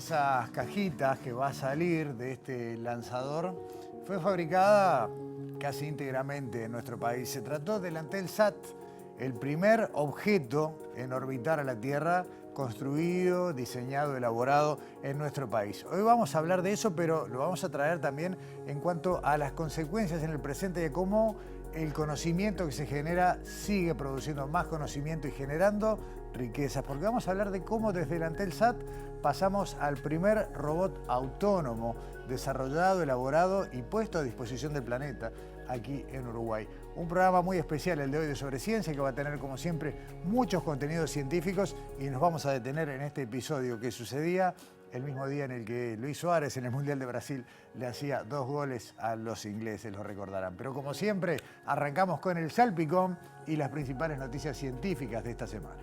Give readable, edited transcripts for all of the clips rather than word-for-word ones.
esas cajitas que va a salir de este lanzador fue fabricada casi íntegramente en nuestro país. Se trató del Antelsat, el primer objeto en orbitar a la Tierra construido, diseñado, elaborado en nuestro país. Hoy vamos a hablar de eso, pero lo vamos a traer también en cuanto a las consecuencias en el presente de cómo el conocimiento que se genera sigue produciendo más conocimiento y generando riquezas, porque vamos a hablar de cómo desde el Antelsat pasamos al primer robot autónomo desarrollado, elaborado y puesto a disposición del planeta aquí en Uruguay. Un programa muy especial el de hoy de Sobre Ciencia, que va a tener como siempre muchos contenidos científicos, y nos vamos a detener en este episodio que sucedía el mismo día en el que Luis Suárez en el Mundial de Brasil le hacía 2 goles a los ingleses, lo recordarán. Pero como siempre, arrancamos con el salpicón y las principales noticias científicas de esta semana.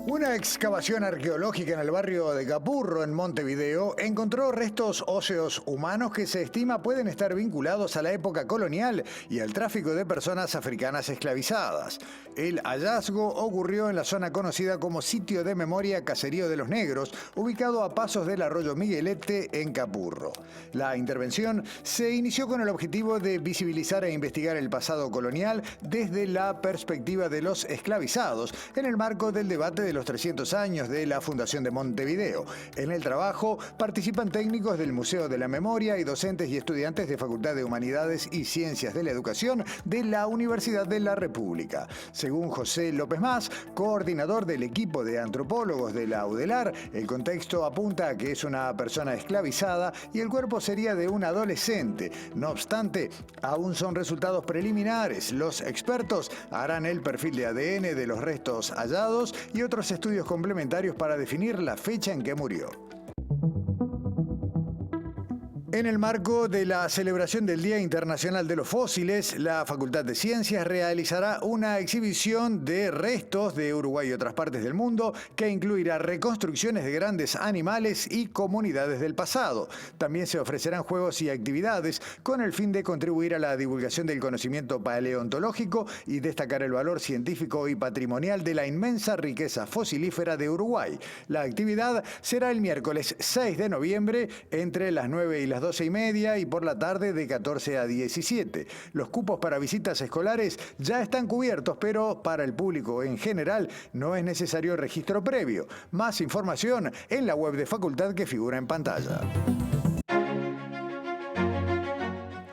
Una excavación arqueológica en el barrio de Capurro, en Montevideo, encontró restos óseos humanos que se estima pueden estar vinculados a la época colonial y al tráfico de personas africanas esclavizadas. El hallazgo ocurrió en la zona conocida como Sitio de Memoria Caserío de los Negros, ubicado a pasos del arroyo Miguelete, en Capurro. La intervención se inició con el objetivo de visibilizar e investigar el pasado colonial desde la perspectiva de los esclavizados, en el marco del debate de los 300 años de la Fundación de Montevideo. En el trabajo participan técnicos del Museo de la Memoria y docentes y estudiantes de Facultad de Humanidades y Ciencias de la Educación de la Universidad de la República. Según José López Mas, coordinador del equipo de antropólogos de la UDELAR, el contexto apunta a que es una persona esclavizada y el cuerpo sería de un adolescente. No obstante, aún son resultados preliminares. Los expertos harán el perfil de ADN de los restos hallados y otros estudios complementarios para definir la fecha en que murió. En el marco de la celebración del Día Internacional de los Fósiles, la Facultad de Ciencias realizará una exhibición de restos de Uruguay y otras partes del mundo que incluirá reconstrucciones de grandes animales y comunidades del pasado. También se ofrecerán juegos y actividades con el fin de contribuir a la divulgación del conocimiento paleontológico y destacar el valor científico y patrimonial de la inmensa riqueza fosilífera de Uruguay. La actividad será el miércoles 6 de noviembre entre las 9 y las 12:30 y por la tarde de 14 a 17. Los cupos para visitas escolares ya están cubiertos, pero para el público en general no es necesario registro previo. Más información en la web de facultad que figura en pantalla.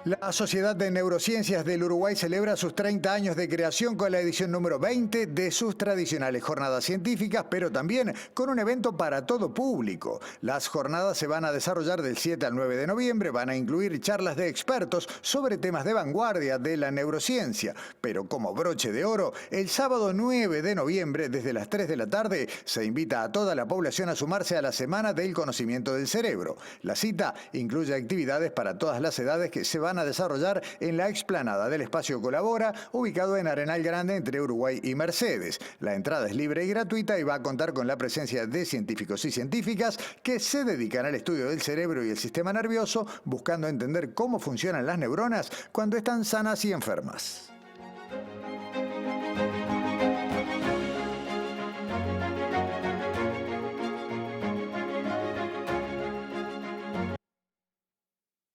La Sociedad de Neurociencias del Uruguay celebra sus 30 años de creación con la edición número 20 de sus tradicionales jornadas científicas, pero también con un evento para todo público. Las jornadas se van a desarrollar del 7 al 9 de noviembre, van a incluir charlas de expertos sobre temas de vanguardia de la neurociencia. Pero como broche de oro, el sábado 9 de noviembre, desde las 3 de la tarde, se invita a toda la población a sumarse a la Semana del Conocimiento del Cerebro. La cita incluye actividades para todas las edades que se van a desarrollar en la explanada del Espacio Colabora, ubicado en Arenal Grande entre Uruguay y Mercedes. La entrada es libre y gratuita y va a contar con la presencia de científicos y científicas que se dedican al estudio del cerebro y el sistema nervioso, buscando entender cómo funcionan las neuronas cuando están sanas y enfermas.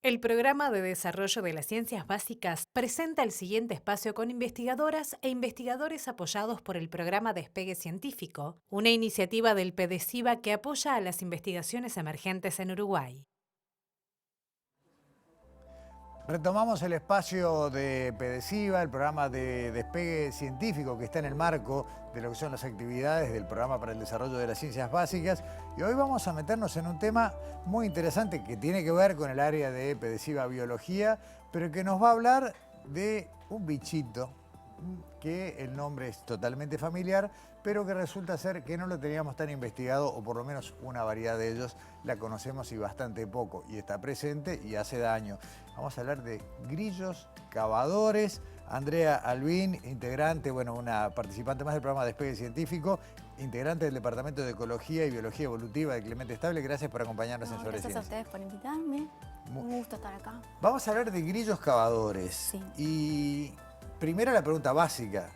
El Programa de Desarrollo de las Ciencias Básicas presenta el siguiente espacio con investigadoras e investigadores apoyados por el Programa Despegue Científico, una iniciativa del PDCIBA que apoya a las investigaciones emergentes en Uruguay. Retomamos el espacio de PDCIBA, el programa de despegue científico que está en el marco de lo que son las actividades del Programa para el Desarrollo de las Ciencias Básicas. Y hoy vamos a meternos en un tema muy interesante que tiene que ver con el área de PDCIBA Biología, pero que nos va a hablar de un bichito que el nombre es totalmente familiar, pero que resulta ser que no lo teníamos tan investigado, o por lo menos una variedad de ellos la conocemos y bastante poco, y está presente y hace daño. Vamos a hablar de grillos cavadores, Andrea Albín, integrante, bueno, una participante más del programa Despegue Científico, integrante del Departamento de Ecología y Biología Evolutiva de Clemente Estable. Gracias por acompañarnos en Sobre Gracias Ciencia. a ustedes por invitarme. Un gusto estar acá. Vamos a hablar de grillos cavadores. Sí. Y primero la pregunta básica.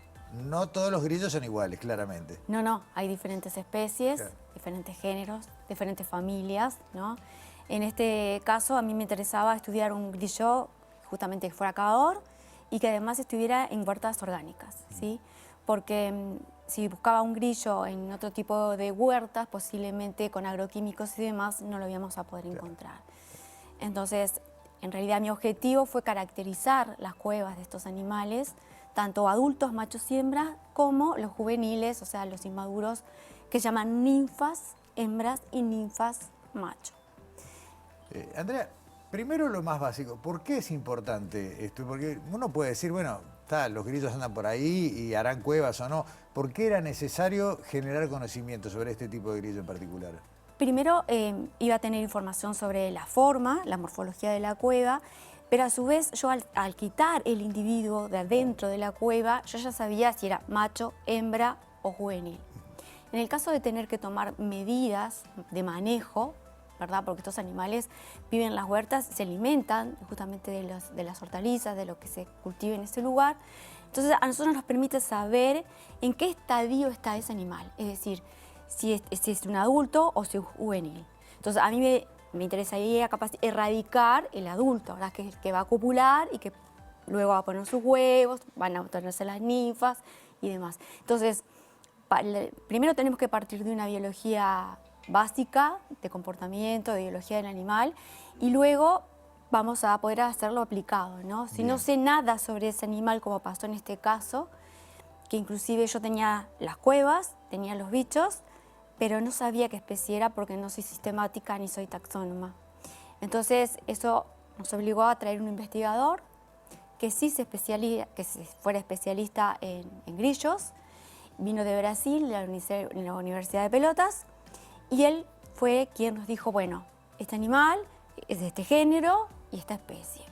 No todos los grillos son iguales, claramente. No, hay diferentes especies, Claro. diferentes géneros, diferentes familias, ¿no? En este caso a mí me interesaba estudiar un grillo justamente que fuera cavador y que además estuviera en huertas orgánicas, ¿sí? Porque si buscaba un grillo en otro tipo de huertas, posiblemente con agroquímicos y demás, no lo íbamos a poder encontrar. Entonces, en realidad mi objetivo fue caracterizar las cuevas de estos animales, tanto adultos, machos y hembras, como los juveniles, o sea, los inmaduros, que llaman ninfas hembras y ninfas macho. Andrea, primero lo más básico, ¿por qué es importante esto? Porque uno puede decir, bueno, los grillos andan por ahí y harán cuevas o no. ¿Por qué era necesario generar conocimiento sobre este tipo de grillo en particular? Primero iba a tener información sobre la forma, la morfología de la cueva, pero a su vez yo al quitar el individuo de adentro de la cueva, yo ya sabía si era macho, hembra o juvenil. En el caso de tener que tomar medidas de manejo, ¿verdad? Porque estos animales viven en las huertas, se alimentan justamente de las hortalizas, de lo que se cultiva en ese lugar. Entonces a nosotros nos permite saber en qué estadio está ese animal, es decir, si es un adulto o si es un juvenil. Entonces a mí me interesaría capaz erradicar el adulto, ¿verdad? Que va a copular y que luego va a poner sus huevos, van a obtenerse las ninfas y demás. Entonces, primero tenemos que partir de una biología básica de comportamiento, de biología del animal, y luego vamos a poder hacerlo aplicado, ¿no? Si no sé nada sobre ese animal, como pasó en este caso, que inclusive yo tenía las cuevas, tenía los bichos, pero no sabía qué especie era porque no soy sistemática ni soy taxónoma. Entonces eso nos obligó a traer un investigador que sí que fuera especialista en grillos. Vino de Brasil, de la Universidad de Pelotas, y él fue quien nos dijo, bueno, este animal es de este género y esta especie.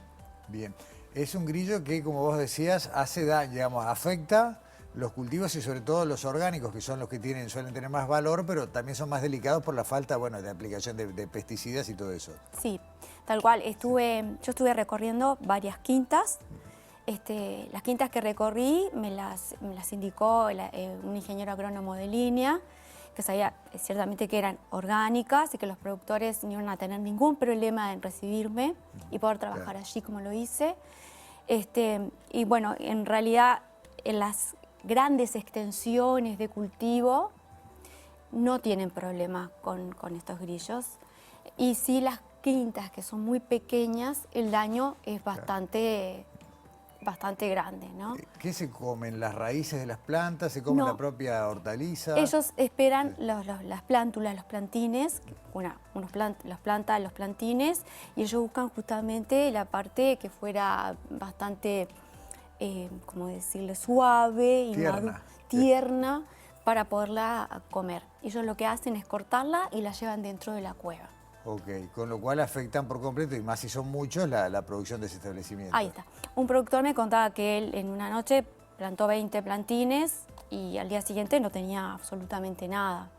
Bien, es un grillo que, como vos decías, hace daño, digamos, afecta los cultivos y sobre todo los orgánicos, que son los que suelen tener más valor, pero también son más delicados por la falta, bueno, de aplicación de pesticidas y todo eso. Sí, tal cual. Yo estuve recorriendo varias quintas. Las quintas que recorrí me las indicó un ingeniero agrónomo de línea, que sabía ciertamente que eran orgánicas y que los productores no iban a tener ningún problema en recibirme y poder trabajar allí como lo hice. Y bueno, en realidad en las grandes extensiones de cultivo no tienen problema con estos grillos. Y sí, las quintas que son muy pequeñas, el daño es bastante grande, ¿no? ¿Qué se comen? ¿Las raíces de las plantas? ¿Se comen la propia hortaliza? Ellos esperan las plántulas, los plantines, los plantines, y ellos buscan justamente la parte que fuera bastante, como decirle, suave y tierna para poderla comer. Ellos lo que hacen es cortarla y la llevan dentro de la cueva. Ok, con lo cual afectan por completo, y más si son muchos, la producción de ese establecimiento. Ahí está. Un productor me contaba que él en una noche plantó 20 plantines y al día siguiente no tenía absolutamente nada.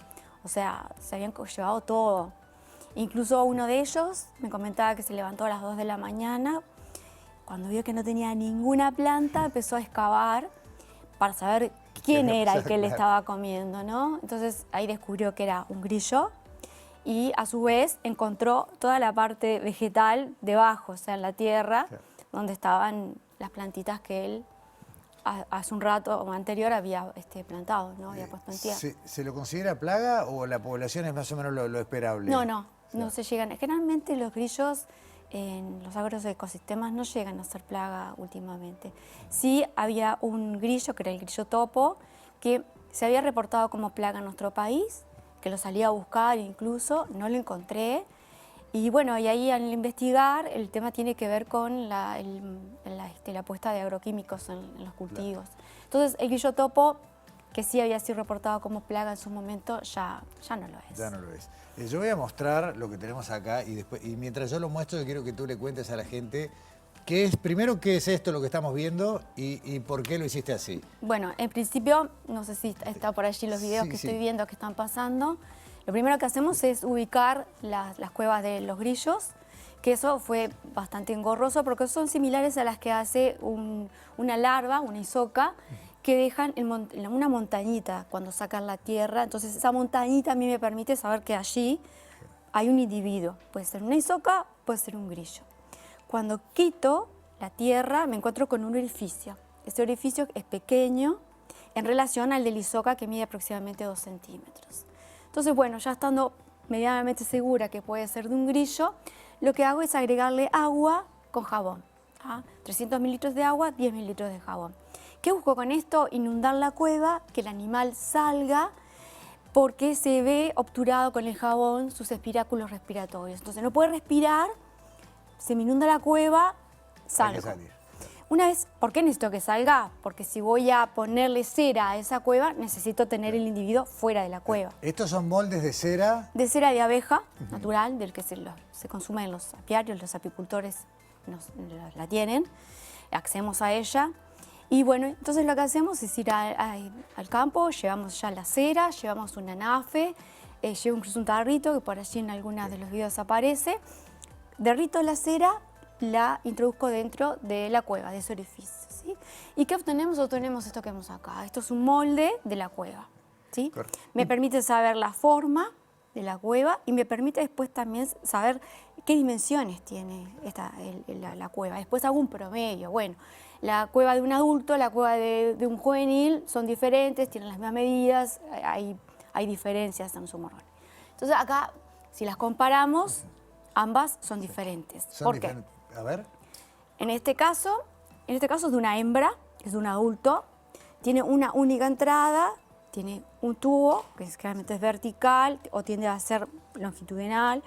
O sea, se habían llevado todo. Incluso uno de ellos me comentaba que se levantó a las 2 de la mañana. Cuando vio que no tenía ninguna planta, empezó a excavar para saber quién era el que le estaba comiendo, ¿no? Entonces ahí descubrió que era un grillo. Y a su vez encontró toda la parte vegetal debajo, o sea, en la tierra, donde estaban las plantitas que él hace un rato o anterior había plantado, ¿no? Había puesto en tierra. ¿Se lo considera plaga o la población es más o menos lo esperable? No se llegan. Generalmente los grillos en los agroecosistemas no llegan a ser plaga últimamente. Sí había un grillo, que era el grillo topo, que se había reportado como plaga en nuestro país, que lo salí a buscar incluso, no lo encontré. Y bueno, y ahí al investigar el tema tiene que ver con la puesta de agroquímicos en los cultivos. Entonces el grillo topo, que sí había sido reportado como plaga en su momento, ya no lo es. Ya no lo es. Yo voy a mostrar lo que tenemos acá y mientras yo lo muestro yo quiero que tú le cuentes a la gente Primero, ¿qué es esto lo que estamos viendo y por qué lo hiciste así? Bueno, en principio, no sé si está por allí los videos Sí, que sí. estoy viendo que están pasando. Lo primero que hacemos es ubicar las cuevas de los grillos, que eso fue bastante engorroso porque son similares a las que hace una larva, una isoca, que dejan en una montañita cuando sacan la tierra. Entonces esa montañita a mí me permite saber que allí hay un individuo. Puede ser una isoca, puede ser un grillo. Cuando quito la tierra me encuentro con un orificio. Ese orificio es pequeño en relación al del isoca, que mide aproximadamente 2 centímetros. Entonces, bueno, ya estando medianamente segura que puede ser de un grillo, lo que hago es agregarle agua con jabón. 300 mililitros de agua, 10 mililitros de jabón. ¿Qué busco con esto? Inundar la cueva, que el animal salga, porque se ve obturado con el jabón sus espiráculos respiratorios. Entonces no puede respirar, se me inunda la cueva, salgo. Hay que salir. Una vez, ¿por qué necesito que salga? Porque si voy a ponerle cera a esa cueva, necesito tener el individuo fuera de la cueva. Estos son moldes de cera. De cera de abeja, natural, del que se consume en los apiarios, los apicultores la tienen, accedemos a ella. Y bueno, entonces lo que hacemos es ir al campo, llevamos ya la cera, llevamos un anafe, llevo incluso un tarrito que por allí en algunos de los videos aparece. Derrito la cera, la introduzco dentro de la cueva, de ese orificio, ¿sí? ¿Y qué obtenemos? Obtenemos esto que vemos acá. Esto es un molde de la cueva, ¿sí? Me permite saber la forma de la cueva y me permite después también saber qué dimensiones tiene la cueva. Después hago un promedio. Bueno, la cueva de un adulto, la cueva de un juvenil son diferentes, tienen las mismas medidas, hay diferencias en su morrón. Entonces acá, si las comparamos, ambas son diferentes. ¿Por qué? A ver. En este caso es de una hembra, es de un adulto, tiene una única entrada, tiene un tubo, que generalmente es vertical o tiende a ser longitudinal,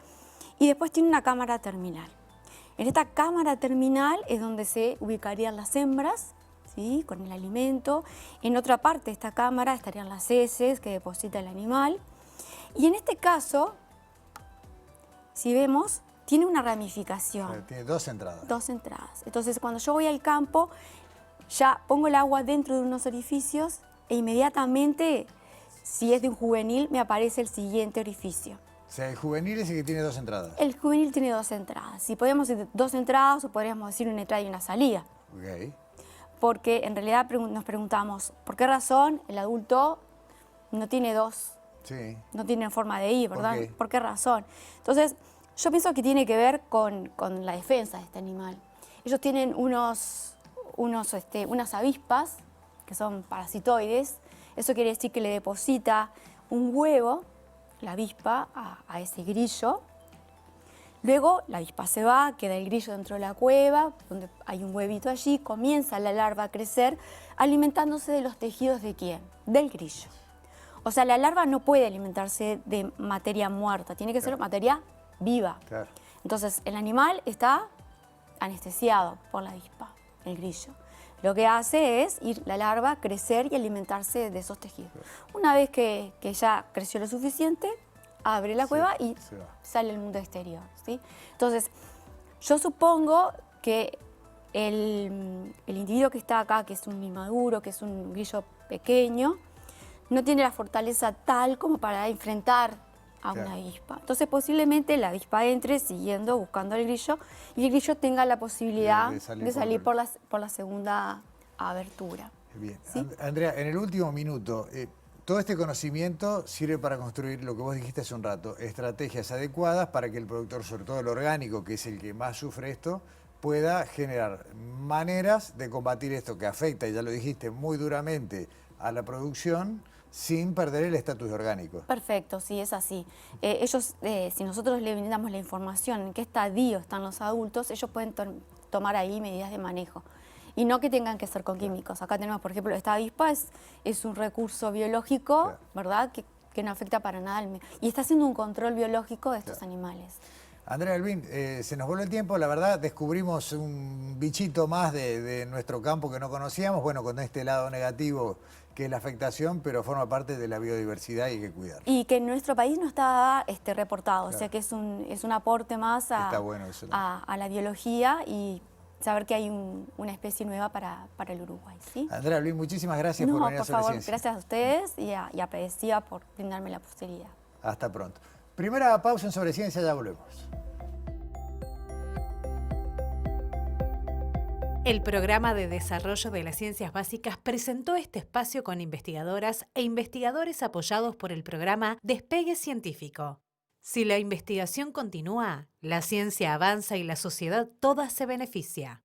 y después tiene una cámara terminal. En esta cámara terminal es donde se ubicarían las hembras, ¿sí? Con el alimento. En otra parte de esta cámara estarían las heces que deposita el animal. Y en este caso, si vemos, tiene una ramificación. Tiene 2 entradas. 2 entradas. Entonces, cuando yo voy al campo, ya pongo el agua dentro de unos orificios e inmediatamente, si es de un juvenil, me aparece el siguiente orificio. O sea, el juvenil es el que tiene 2 entradas. El juvenil tiene 2 entradas. Si podemos decir 2 entradas o podríamos decir una entrada y una salida. Ok. Porque en realidad nos preguntamos, ¿por qué razón el adulto no tiene 2? Sí. No tiene forma de ir, ¿verdad? ¿Por qué? ¿Por qué razón? Entonces, yo pienso que tiene que ver con la defensa de este animal. Ellos tienen unas avispas, que son parasitoides. Eso quiere decir que le deposita un huevo, la avispa, a ese grillo. Luego la avispa se va, queda el grillo dentro de la cueva, donde hay un huevito allí, comienza la larva a crecer, alimentándose de los tejidos ¿de quién? Del grillo. O sea, la larva no puede alimentarse de materia muerta, tiene que ser materia viva. Claro. Entonces, el animal está anestesiado por la avispa, el grillo. Lo que hace es ir la larva, crecer y alimentarse de esos tejidos. Una vez que ya creció lo suficiente, abre la cueva y sale al mundo exterior, ¿sí? Entonces, yo supongo que el individuo que está acá, que es un inmaduro, que es un grillo pequeño, no tiene la fortaleza tal como para enfrentar a una avispa. Entonces, posiblemente la avispa entre siguiendo, buscando al grillo, y el grillo tenga la posibilidad de salir por la segunda abertura. Bien. ¿Sí? Andrea, en el último minuto, todo este conocimiento sirve para construir lo que vos dijiste hace un rato, estrategias adecuadas para que el productor, sobre todo el orgánico, que es el que más sufre esto, pueda generar maneras de combatir esto que afecta, y ya lo dijiste, muy duramente a la producción, sin perder el estatus de orgánico. Perfecto, sí, es así. Ellos, si nosotros le brindamos la información en qué estadio están los adultos, ellos pueden tomar ahí medidas de manejo. Y no que tengan que ser con químicos. Acá tenemos, por ejemplo, esta avispa es un recurso biológico, ¿verdad?, que no afecta para nada al medio. Y está haciendo un control biológico de estos animales. Andrea Delvin, se nos voló el tiempo, la verdad descubrimos un bichito más de nuestro campo que no conocíamos, bueno, con este lado negativo que es la afectación, pero forma parte de la biodiversidad y hay que cuidar. Y que en nuestro país no está reportado, o sea que es un aporte más Está bueno eso, a la biología y saber que hay una especie nueva para el Uruguay, ¿sí? Andrea Luis, muchísimas gracias por venir a por Sobre favor, Ciencia. gracias a ustedes y agradecida por brindarme la posibilidad. Hasta pronto. Primera pausa en Sobre Ciencia, ya volvemos. El Programa de Desarrollo de las Ciencias Básicas presentó este espacio con investigadoras e investigadores apoyados por el programa Despegue Científico. Si la investigación continúa, la ciencia avanza y la sociedad toda se beneficia.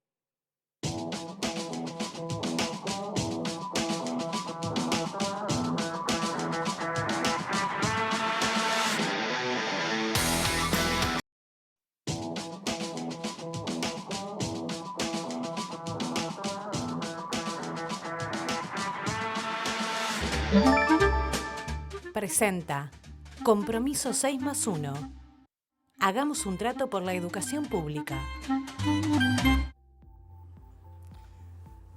Presenta Compromiso 6+1. Hagamos un trato por la educación pública.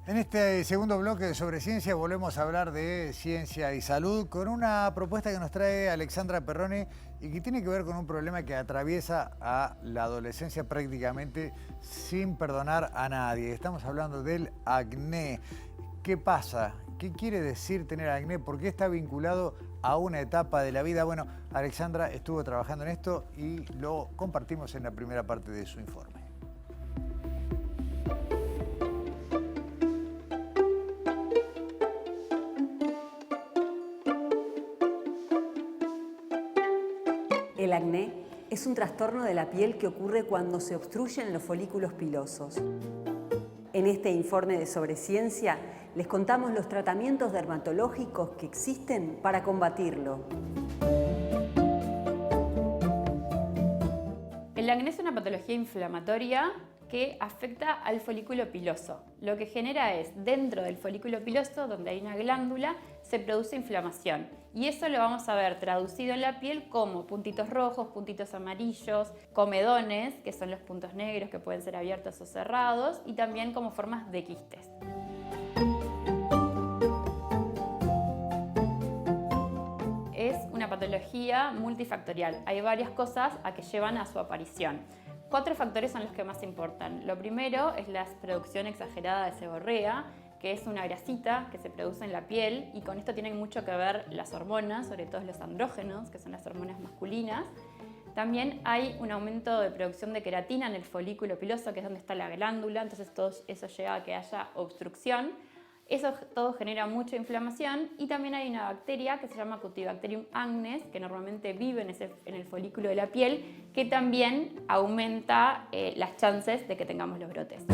En este segundo bloque de Sobre Ciencia volvemos a hablar de ciencia y salud con una propuesta que nos trae Alexandra Perrone y que tiene que ver con un problema que atraviesa a la adolescencia prácticamente sin perdonar a nadie. Estamos hablando del acné. ¿Qué pasa? ¿Qué quiere decir tener acné? ¿Por qué está vinculado a una etapa de la vida? Bueno, Alexandra estuvo trabajando en esto y lo compartimos en la primera parte de su informe. El acné es un trastorno de la piel que ocurre cuando se obstruyen los folículos pilosos. En este informe de Sobre Ciencia les contamos los tratamientos dermatológicos que existen para combatirlo. El acné es una patología inflamatoria que afecta al folículo piloso. Lo que genera es, dentro del folículo piloso, donde hay una glándula, se produce inflamación. Y eso lo vamos a ver traducido en la piel como puntitos rojos, puntitos amarillos, comedones, que son los puntos negros que pueden ser abiertos o cerrados, y también como formas de quistes. Es una patología multifactorial. Hay varias cosas a que llevan a su aparición. 4 factores son los que más importan. Lo primero es la producción exagerada de seborrea, que es una grasita que se produce en la piel, y con esto tienen mucho que ver las hormonas, sobre todo los andrógenos, que son las hormonas masculinas. También hay un aumento de producción de queratina en el folículo piloso, que es donde está la glándula, entonces todo eso lleva a que haya obstrucción. Eso todo genera mucha inflamación, y también hay una bacteria que se llama Cutibacterium acnes, que normalmente vive en el folículo de la piel, que también aumenta las chances de que tengamos los brotes.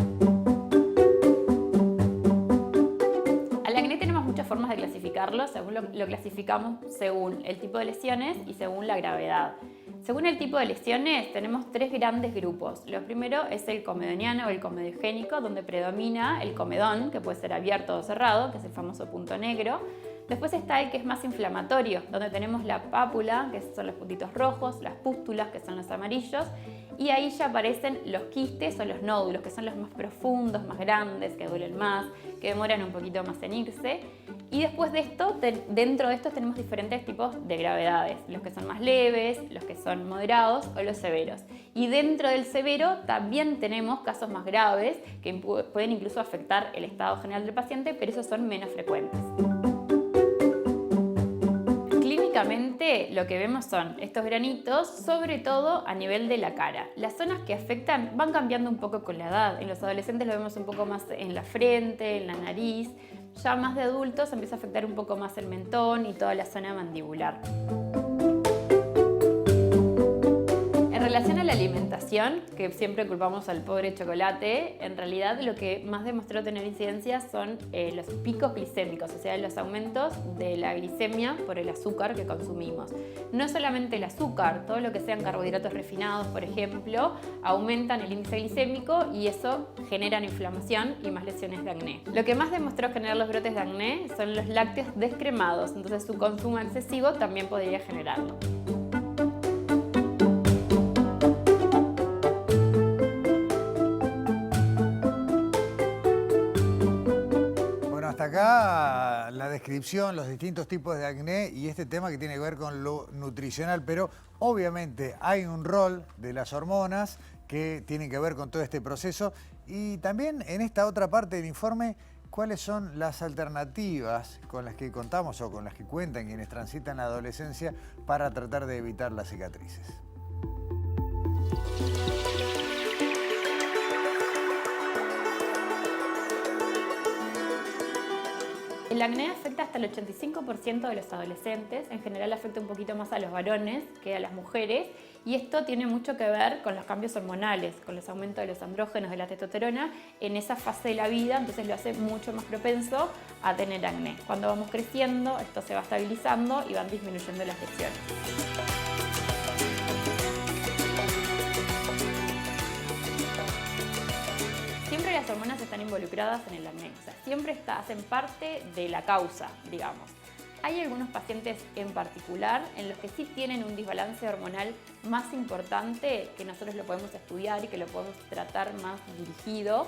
Al acné tenemos muchas formas de clasificarlo, lo clasificamos según el tipo de lesiones y según la gravedad. Según el tipo de lesiones, tenemos 3 grandes grupos. Lo primero es el comedoniano o el comedogénico, donde predomina el comedón, que puede ser abierto o cerrado, que es el famoso punto negro. Después está el que es más inflamatorio, donde tenemos la pápula, que son los puntitos rojos, las pústulas, que son los amarillos, y ahí ya aparecen los quistes o los nódulos, que son los más profundos, más grandes, que duelen más, que demoran un poquito más en irse. Y después de esto, dentro de estos tenemos diferentes tipos de gravedades, los que son más leves, los que son moderados o los severos. Y dentro del severo también tenemos casos más graves que pueden incluso afectar el estado general del paciente, pero esos son menos frecuentes. Clínicamente lo que vemos son estos granitos, sobre todo a nivel de la cara. Las zonas que afectan van cambiando un poco con la edad. En los adolescentes lo vemos un poco más en la frente, en la nariz. Ya más de adultos empieza a afectar un poco más el mentón y toda la zona mandibular. En relación a la alimentación, que siempre culpamos al pobre chocolate, en realidad lo que más demostró tener incidencia son los picos glicémicos, o sea, los aumentos de la glicemia por el azúcar que consumimos. No solamente el azúcar, todo lo que sean carbohidratos refinados, por ejemplo, aumentan el índice glicémico y eso genera inflamación y más lesiones de acné. Lo que más demostró generar los brotes de acné son los lácteos descremados, entonces su consumo excesivo también podría generarlo. Hasta acá la descripción, los distintos tipos de acné y este tema que tiene que ver con lo nutricional, pero obviamente hay un rol de las hormonas que tienen que ver con todo este proceso. Y también en esta otra parte del informe, ¿cuáles son las alternativas con las que contamos o con las que cuentan quienes transitan la adolescencia para tratar de evitar las cicatrices? El acné afecta hasta el 85% de los adolescentes, en general afecta un poquito más a los varones que a las mujeres, y esto tiene mucho que ver con los cambios hormonales, con los aumentos de los andrógenos, de la testosterona, en esa fase de la vida, entonces lo hace mucho más propenso a tener acné. Cuando vamos creciendo, esto se va estabilizando y van disminuyendo las lesiones. Siempre las hormonas están involucradas en el acné, o sea, siempre hacen parte de la causa, digamos. Hay algunos pacientes en particular en los que sí tienen un desbalance hormonal más importante, que nosotros lo podemos estudiar y que lo podemos tratar más dirigido,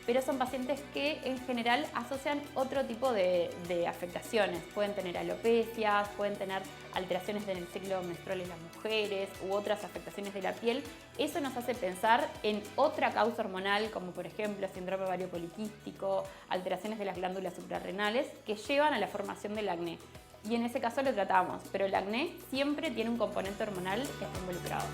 pero son pacientes que en general asocian otro tipo de afectaciones. Pueden tener alopecias, pueden tener alteraciones en el ciclo menstrual en las mujeres u otras afectaciones de la piel. Eso nos hace pensar en otra causa hormonal, como por ejemplo síndrome ovario poliquístico, alteraciones de las glándulas suprarrenales, que llevan a la formación del acné. Y en ese caso lo tratamos, pero el acné siempre tiene un componente hormonal que está involucrado.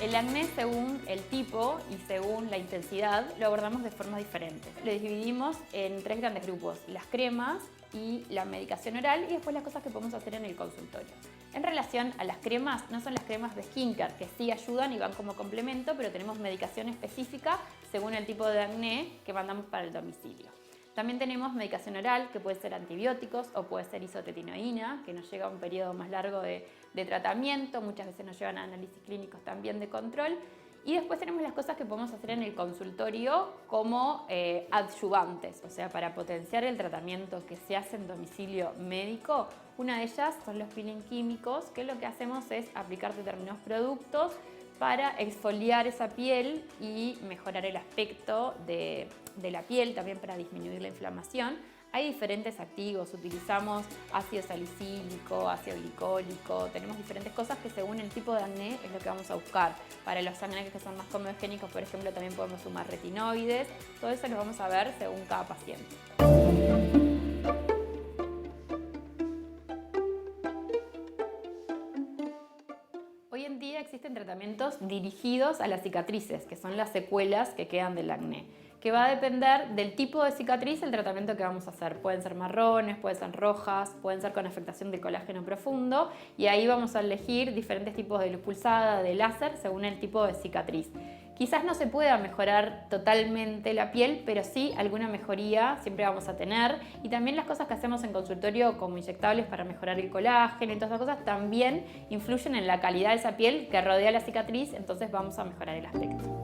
El acné, según el tipo y según la intensidad, lo abordamos de forma diferente. Lo dividimos en 3 grandes grupos: las cremas y la medicación oral, y después las cosas que podemos hacer en el consultorio. En relación a las cremas, no son las cremas de skincare, que sí ayudan y van como complemento, pero tenemos medicación específica según el tipo de acné que mandamos para el domicilio. También tenemos medicación oral, que puede ser antibióticos o puede ser isotretinoína, que nos llega a un periodo más largo de tratamiento, muchas veces nos llevan a análisis clínicos también de control. Y después tenemos las cosas que podemos hacer en el consultorio como adyuvantes, o sea, para potenciar el tratamiento que se hace en domicilio médico. Una de ellas son los peeling químicos, que lo que hacemos es aplicar determinados productos para exfoliar esa piel y mejorar el aspecto de la piel, también para disminuir la inflamación. Hay diferentes activos, utilizamos ácido salicílico, ácido glicólico, tenemos diferentes cosas que según el tipo de acné es lo que vamos a buscar. Para los acné que son más comedogénicos, por ejemplo, también podemos sumar retinoides. Todo eso lo vamos a ver según cada paciente. Hoy en día existen tratamientos dirigidos a las cicatrices, que son las secuelas que quedan del acné, que va a depender del tipo de cicatriz el tratamiento que vamos a hacer. Pueden ser marrones, pueden ser rojas, pueden ser con afectación del colágeno profundo, y ahí vamos a elegir diferentes tipos de luz pulsada, de láser, según el tipo de cicatriz. Quizás no se pueda mejorar totalmente la piel, pero sí alguna mejoría siempre vamos a tener. Y también las cosas que hacemos en consultorio como inyectables para mejorar el colágeno y todas esas cosas también influyen en la calidad de esa piel que rodea la cicatriz, entonces vamos a mejorar el aspecto.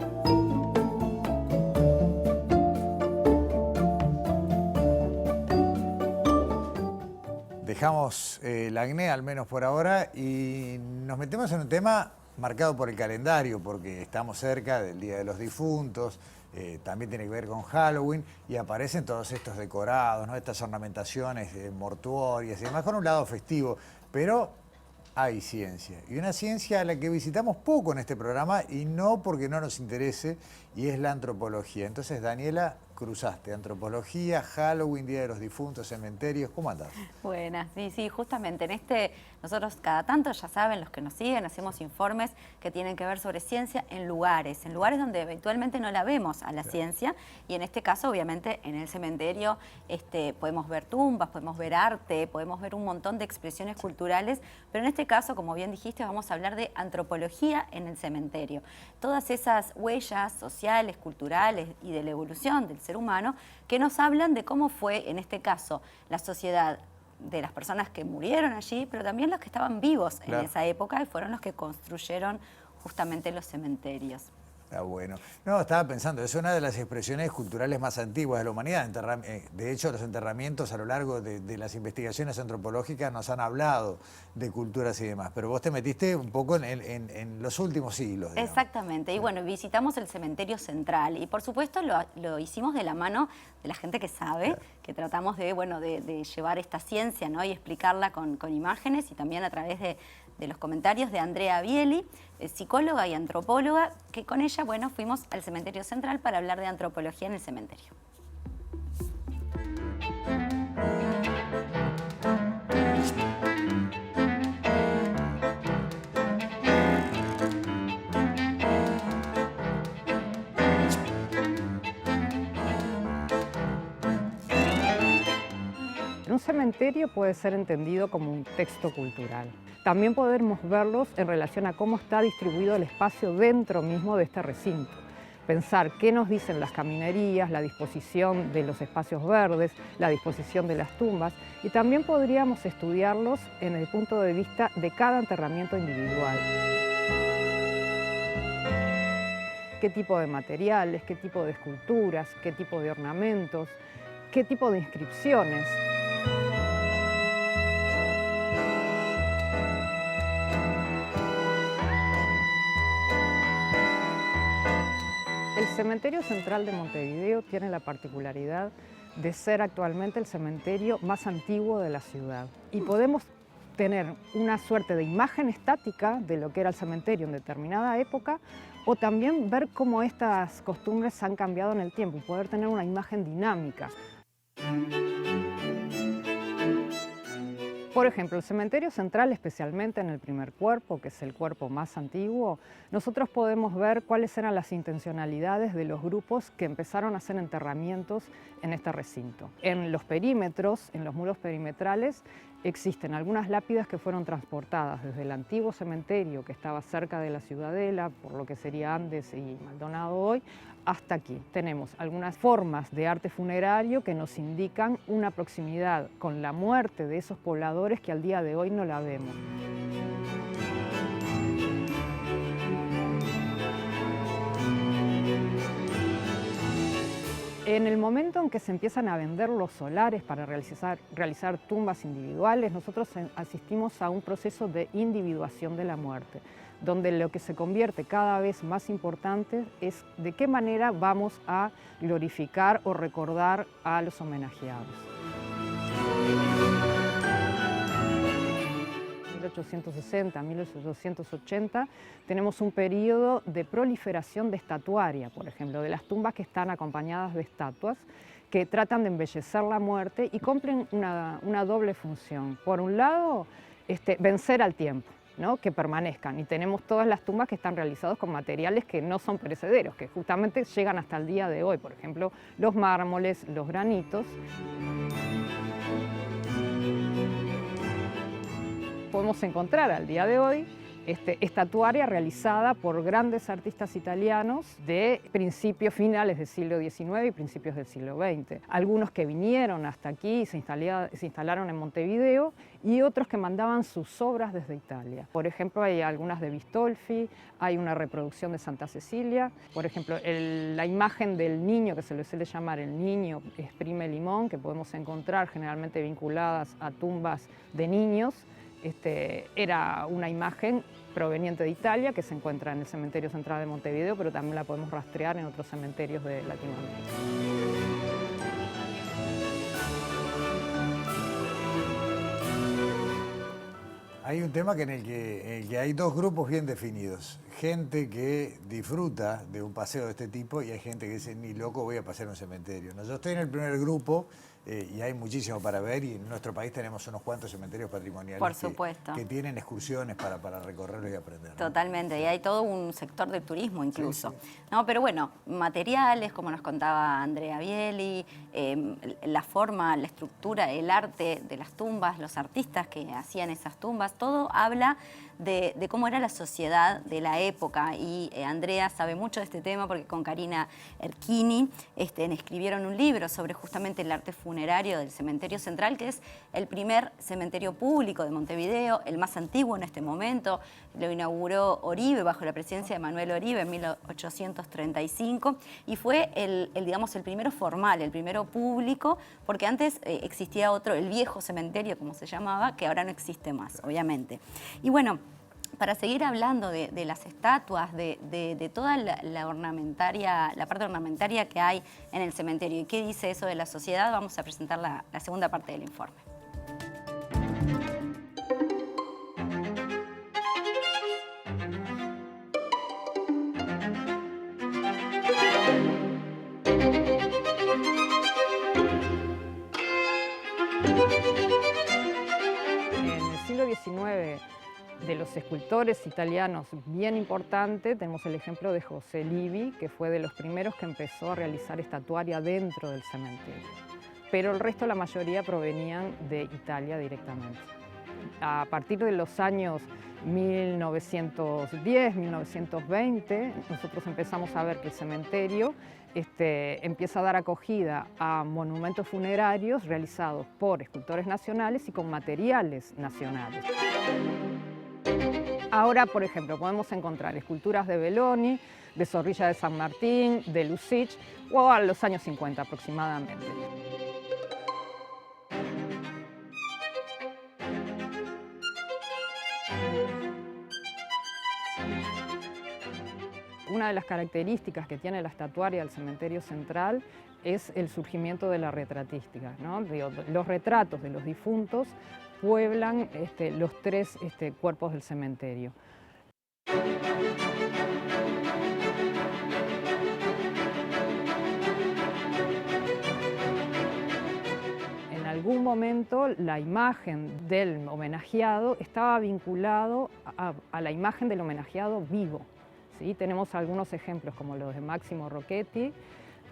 Dejamos el acné, al menos por ahora, y nos metemos en un tema marcado por el calendario, porque estamos cerca del Día de los Difuntos, también tiene que ver con Halloween, y aparecen todos estos decorados, ¿no? Estas ornamentaciones mortuorias y demás, con un lado festivo, pero hay ciencia, y una ciencia a la que visitamos poco en este programa, y no porque no nos interese, y es la antropología. Entonces, Daniela, cruzaste antropología, Halloween, Día de los Difuntos, cementerios, ¿cómo andás? Buenas, sí, justamente en nosotros cada tanto, ya saben, los que nos siguen, hacemos informes que tienen que ver sobre ciencia en lugares donde eventualmente no la vemos a la ciencia, y en este caso, obviamente, en el cementerio podemos ver tumbas, podemos ver arte, podemos ver un montón de expresiones culturales, pero en este caso, como bien dijiste, vamos a hablar de antropología en el cementerio. Todas esas huellas sociales, culturales y de la evolución del ser humano que nos hablan de cómo fue, en este caso, la sociedad de las personas que murieron allí, pero también los que estaban vivos en esa época y fueron los que construyeron justamente los cementerios. Está bueno. No, estaba pensando, es una de las expresiones culturales más antiguas de la humanidad. De hecho, los enterramientos a lo largo de las investigaciones antropológicas nos han hablado de culturas y demás. Pero vos te metiste un poco en los últimos siglos, digamos. Exactamente. Y bueno, visitamos el cementerio central. Y por supuesto lo hicimos de la mano de la gente que sabe, claro, que tratamos de llevar esta ciencia, ¿no? Y explicarla con imágenes y también a través de los comentarios de Andrea Bieli, psicóloga y antropóloga, que con ella, bueno, fuimos al cementerio central para hablar de antropología en el cementerio. Un cementerio puede ser entendido como un texto cultural. También podemos verlos en relación a cómo está distribuido el espacio dentro mismo de este recinto. Pensar qué nos dicen las caminerías, la disposición de los espacios verdes, la disposición de las tumbas, y también podríamos estudiarlos en el punto de vista de cada enterramiento individual. Qué tipo de materiales, qué tipo de esculturas, qué tipo de ornamentos, qué tipo de inscripciones. El Cementerio Central de Montevideo tiene la particularidad de ser actualmente el cementerio más antiguo de la ciudad. Y podemos tener una suerte de imagen estática de lo que era el cementerio en determinada época, o también ver cómo estas costumbres han cambiado en el tiempo y poder tener una imagen dinámica. Por ejemplo, el cementerio central, especialmente en el primer cuerpo, que es el cuerpo más antiguo, nosotros podemos ver cuáles eran las intencionalidades de los grupos que empezaron a hacer enterramientos en este recinto. En los perímetros, en los muros perimetrales, existen algunas lápidas que fueron transportadas desde el antiguo cementerio que estaba cerca de la Ciudadela, por lo que sería Andes y Maldonado hoy, hasta aquí. Tenemos algunas formas de arte funerario que nos indican una proximidad con la muerte de esos pobladores que al día de hoy no la vemos. En el momento en que se empiezan a vender los solares para realizar tumbas individuales, nosotros asistimos a un proceso de individuación de la muerte, donde lo que se convierte cada vez más importante es de qué manera vamos a glorificar o recordar a los homenajeados. 1860, 1880, tenemos un periodo de proliferación de estatuaria, por ejemplo, de las tumbas que están acompañadas de estatuas que tratan de embellecer la muerte y cumplen una doble función. Por un lado, vencer al tiempo, ¿no? Que permanezcan, y tenemos todas las tumbas que están realizadas con materiales que no son perecederos, que justamente llegan hasta el día de hoy, por ejemplo, los mármoles, los granitos. Podemos encontrar al día de hoy estatuaria realizada por grandes artistas italianos de principios finales del siglo XIX y principios del siglo XX. Algunos que vinieron hasta aquí y se instalaron en Montevideo, y otros que mandaban sus obras desde Italia. Por ejemplo, hay algunas de Bistolfi, hay una reproducción de Santa Cecilia. Por ejemplo, la imagen del niño, que se le suele llamar el niño exprime limón, que podemos encontrar generalmente vinculadas a tumbas de niños, era una imagen proveniente de Italia que se encuentra en el Cementerio Central de Montevideo, pero también la podemos rastrear en otros cementerios de Latinoamérica. Hay un tema en el que hay dos grupos bien definidos. Gente que disfruta de un paseo de este tipo y hay gente que dice, ni loco voy a pasear a un cementerio. No, yo estoy en el primer grupo y hay muchísimo para ver, y en nuestro país tenemos unos cuantos cementerios patrimoniales. Por supuesto. Que tienen excursiones para recorrerlos y aprender, ¿no? Totalmente, y hay todo un sector del turismo incluso. Sí, sí. No, pero bueno, materiales, como nos contaba Andrea Bieli, la forma, la estructura, el arte de las tumbas, los artistas que hacían esas tumbas, todo habla de cómo era la sociedad de la época. Y Andrea sabe mucho de este tema porque con Karina Erchini escribieron un libro sobre justamente el arte funerario del Cementerio Central, que es el primer cementerio público de Montevideo, el más antiguo en este momento. Lo inauguró Oribe bajo la presidencia de Manuel Oribe en 1835 y fue el primero formal, el primero público, porque antes existía otro, el viejo cementerio, como se llamaba, que ahora no existe más, obviamente. Y bueno, para seguir hablando de las estatuas, de toda la parte ornamentaria que hay en el cementerio y qué dice eso de la sociedad, vamos a presentar la segunda parte del informe. En el siglo XIX, de los escultores italianos bien importante, tenemos el ejemplo de José Livi, que fue de los primeros que empezó a realizar estatuaria dentro del cementerio. Pero el resto, la mayoría, provenían de Italia directamente. A partir de los años 1910, 1920, nosotros empezamos a ver que el cementerio empieza a dar acogida a monumentos funerarios realizados por escultores nacionales y con materiales nacionales. Ahora, por ejemplo, podemos encontrar esculturas de Belloni, de Zorrilla de San Martín, de Lucich, o a los años 50 aproximadamente. Una de las características que tiene la estatuaria del Cementerio Central es el surgimiento de la retratística, ¿no? Los retratos de los difuntos pueblan los tres cuerpos del cementerio. En algún momento la imagen del homenajeado estaba vinculado a la imagen del homenajeado vivo. ¿Sí? Tenemos algunos ejemplos como los de Máximo Rocchetti,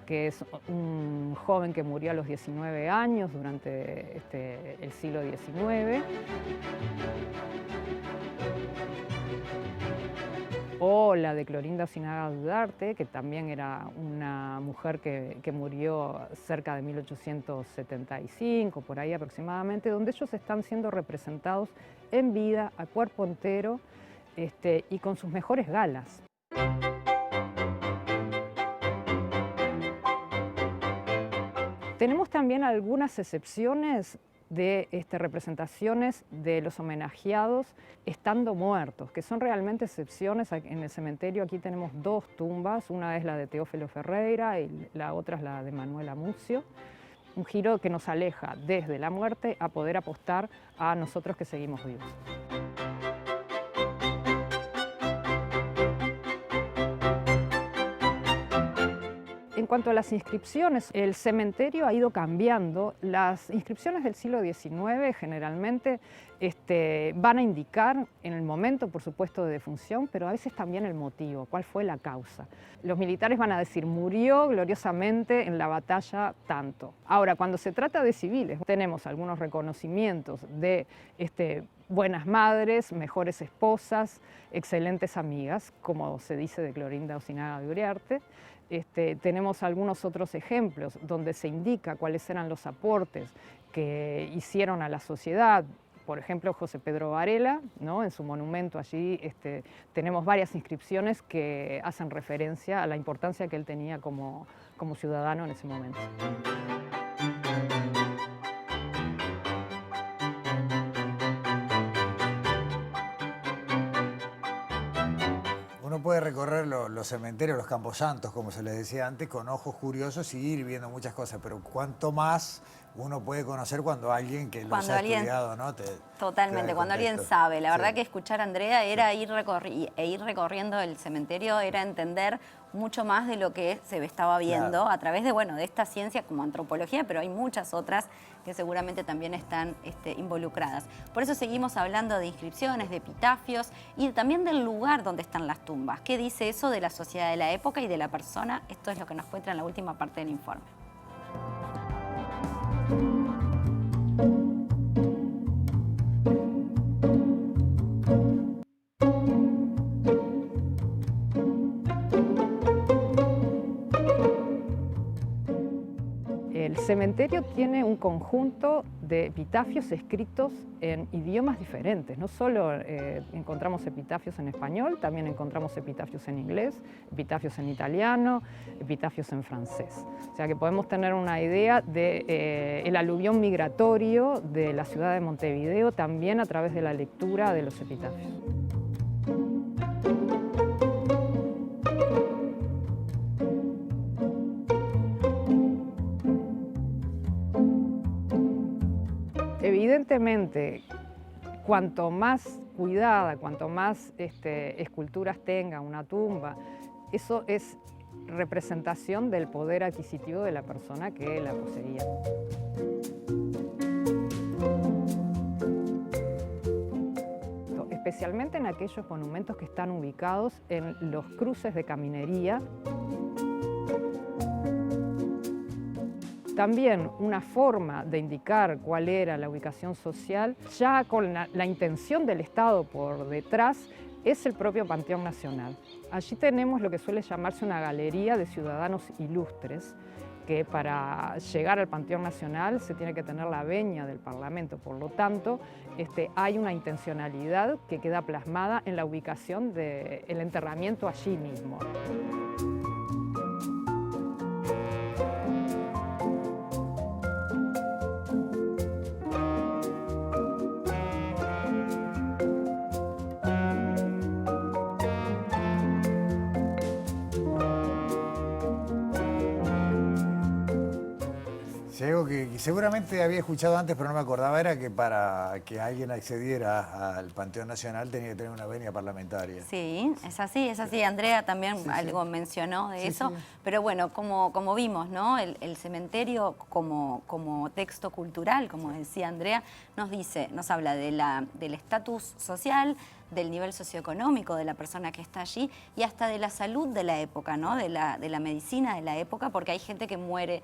que es un joven que murió a los 19 años durante el siglo XIX. O la de Clorinda Osinaga Duarte, que también era una mujer que murió cerca de 1875, por ahí aproximadamente, donde ellos están siendo representados en vida, a cuerpo entero, y con sus mejores galas. Tenemos también algunas excepciones de representaciones de los homenajeados estando muertos, que son realmente excepciones. En el cementerio aquí tenemos dos tumbas, una es la de Teófilo Ferreira y la otra es la de Manuel Amucio. Un giro que nos aleja desde la muerte a poder apostar a nosotros que seguimos vivos. En cuanto a las inscripciones, el cementerio ha ido cambiando. Las inscripciones del siglo XIX generalmente van a indicar en el momento, por supuesto, de defunción, pero a veces también el motivo, cuál fue la causa. Los militares van a decir, murió gloriosamente en la batalla tanto. Ahora, cuando se trata de civiles, tenemos algunos reconocimientos de buenas madres, mejores esposas, excelentes amigas, como se dice de Clorinda Osinaga Duarte. Tenemos algunos otros ejemplos donde se indica cuáles eran los aportes que hicieron a la sociedad. Por ejemplo, José Pedro Varela, ¿no? En su monumento allí tenemos varias inscripciones que hacen referencia a la importancia que él tenía como ciudadano en ese momento. Uno puede recorrer los cementerios, los camposantos, como se les decía antes, con ojos curiosos y ir viendo muchas cosas, pero cuánto más uno puede conocer cuando alguien que los ha estudiado, ¿no? Totalmente, cuando alguien sabe. La verdad que escuchar a Andrea era ir recorriendo el cementerio, era entender mucho más de lo que se estaba viendo a través de esta ciencia como antropología, pero hay muchas otras que seguramente también están involucradas. Por eso seguimos hablando de inscripciones, de epitafios y también del lugar donde están las tumbas. ¿Qué dice eso de la sociedad de la época y de la persona? Esto es lo que nos cuenta en la última parte del informe. cementerio tiene un conjunto de epitafios escritos en idiomas diferentes. No solo encontramos epitafios en español, también encontramos epitafios en inglés, epitafios en italiano, epitafios en francés. O sea que podemos tener una idea del aluvión migratorio de la ciudad de Montevideo también a través de la lectura de los epitafios. Evidentemente, cuanto más cuidada, cuanto más esculturas tenga una tumba, eso es representación del poder adquisitivo de la persona que la poseía. Especialmente en aquellos monumentos que están ubicados en los cruces de caminería. También una forma de indicar cuál era la ubicación social, ya con la intención del Estado por detrás, es el propio Panteón Nacional. Allí tenemos lo que suele llamarse una galería de ciudadanos ilustres, que para llegar al Panteón Nacional se tiene que tener la venia del Parlamento. Por lo tanto, hay una intencionalidad que queda plasmada en la ubicación del enterramiento allí mismo. Si algo que seguramente había escuchado antes, pero no me acordaba, era que para que alguien accediera al Panteón Nacional tenía que tener una venia parlamentaria. Sí, es así, es así. Andrea también algo mencionó de eso, pero bueno, como vimos, ¿no? El cementerio como texto cultural, como decía Andrea, nos habla del estatus social, del nivel socioeconómico de la persona que está allí y hasta de la salud de la época, ¿no? de la medicina de la época, porque hay gente que muere,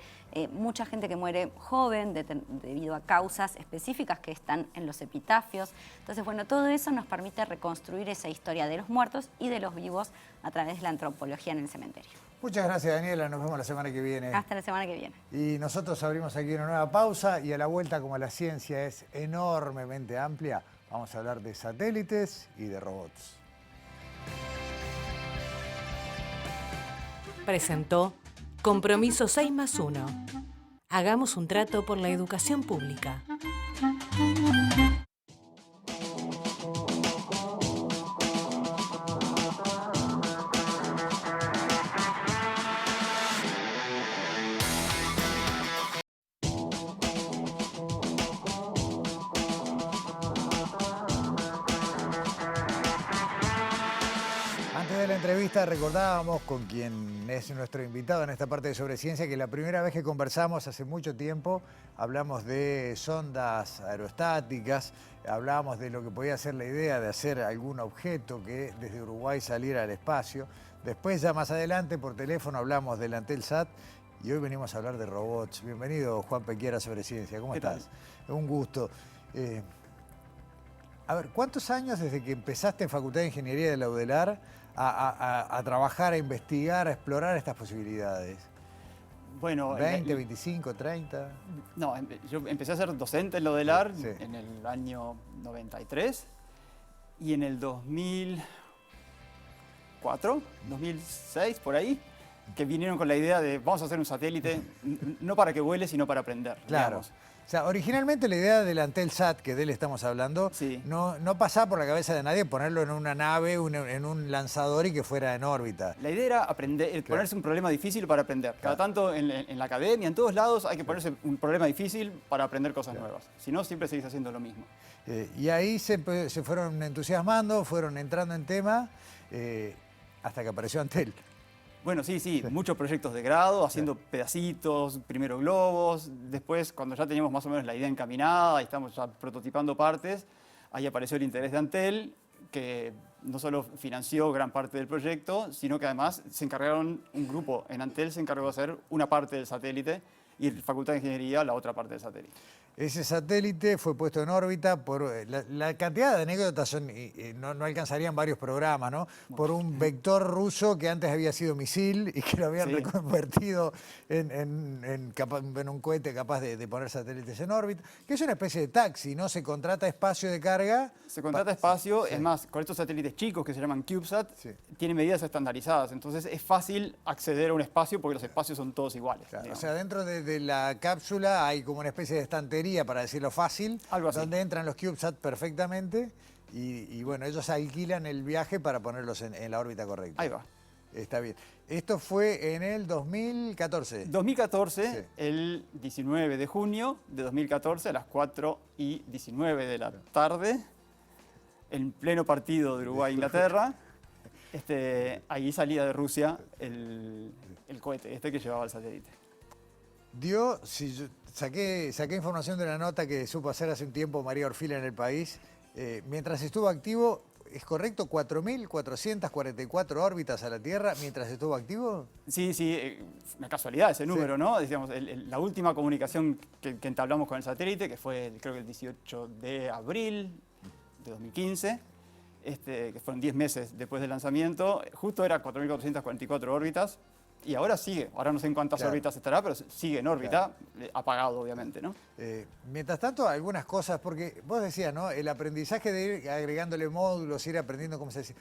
mucha gente que muere joven debido a causas específicas que están en los epitafios. Entonces, bueno, todo eso nos permite reconstruir esa historia de los muertos y de los vivos a través de la antropología en el cementerio. Muchas gracias, Daniela. Nos vemos la semana que viene. Hasta la semana que viene. Y nosotros abrimos aquí una nueva pausa y a la vuelta, como la ciencia es enormemente amplia, vamos a hablar de satélites y de robots. Presentó Compromiso 6+1. Hagamos un trato por la educación pública. Entrevista recordábamos con quien es nuestro invitado en esta parte de Sobre Ciencia que la primera vez que conversamos hace mucho tiempo hablamos de sondas aerostáticas, hablábamos de lo que podía ser la idea de hacer algún objeto que desde Uruguay saliera al espacio. Después, ya más adelante, por teléfono hablamos del Antelsat y hoy venimos a hablar de robots. Bienvenido, Juan Pequiera, Sobre Ciencia. ¿Cómo estás? Un gusto. A ver, ¿cuántos años desde que empezaste en Facultad de Ingeniería de la UDELAR a trabajar, a investigar, a explorar estas posibilidades? Bueno, 20, 25, 30. No, yo empecé a ser docente en la UDELAR en el año 93 y en el 2004, 2006, por ahí, que vinieron con la idea de vamos a hacer un satélite, no para que vuele, sino para aprender. Claro. Digamos. O sea, originalmente la idea del Antelsat, que de él estamos hablando, no pasaba por la cabeza de nadie ponerlo en una nave, en un lanzador y que fuera en órbita. La idea era aprender, ponerse un problema difícil para aprender. Cada tanto en la academia, en todos lados, hay que ponerse un problema difícil para aprender cosas nuevas. Si no, siempre seguís haciendo lo mismo. Y ahí se fueron entusiasmando, fueron entrando en tema, hasta que apareció Antel. Bueno, sí, muchos proyectos de grado, haciendo pedacitos, primero globos, después cuando ya teníamos más o menos la idea encaminada y estamos ya prototipando partes, ahí apareció el interés de Antel, que no solo financió gran parte del proyecto, sino que además un grupo en Antel se encargó de hacer una parte del satélite y Facultad de Ingeniería la otra parte del satélite. Ese satélite fue puesto en órbita por la cantidad de anécdotas no alcanzarían varios programas, ¿no? Por un vector ruso que antes había sido misil y que lo habían Sí. reconvertido en un cohete capaz de poner satélites en órbita, que es una especie de taxi, ¿no? Se contrata espacio de carga. Se contrata espacio, Sí. es más, con estos satélites chicos que se llaman CubeSat, Sí. tienen medidas estandarizadas, entonces es fácil acceder a un espacio porque los espacios son todos iguales. Claro, o digamos. sea, dentro de la cápsula hay como una especie de estantería, para decirlo fácil, Algo así. donde entran los CubeSat perfectamente y bueno, ellos alquilan el viaje para ponerlos en la órbita correcta. Ahí va. Está bien. Esto fue en el 2014. 2014, Sí. el 19 de junio de 2014, a las 4:19 de la tarde, en pleno partido de Uruguay-Inglaterra, ahí salía de Rusia el cohete que llevaba el satélite. Saqué información de una nota que supo hacer hace un tiempo María Orfila en El País. Mientras estuvo activo, ¿es correcto? 4.444 órbitas a la Tierra mientras estuvo activo. Sí, una casualidad ese número, ¿no? Decíamos, la última comunicación que entablamos con el satélite, que fue creo que el 18 de abril de 2015, que fueron 10 meses después del lanzamiento, justo era 4.444 órbitas. Y ahora sigue, ahora no sé en cuántas Claro. órbitas estará, pero sigue en órbita, apagado obviamente, ¿no? Mientras tanto, algunas cosas, porque vos decías, ¿no? El aprendizaje de ir agregándole módulos, ir aprendiendo cómo se dice.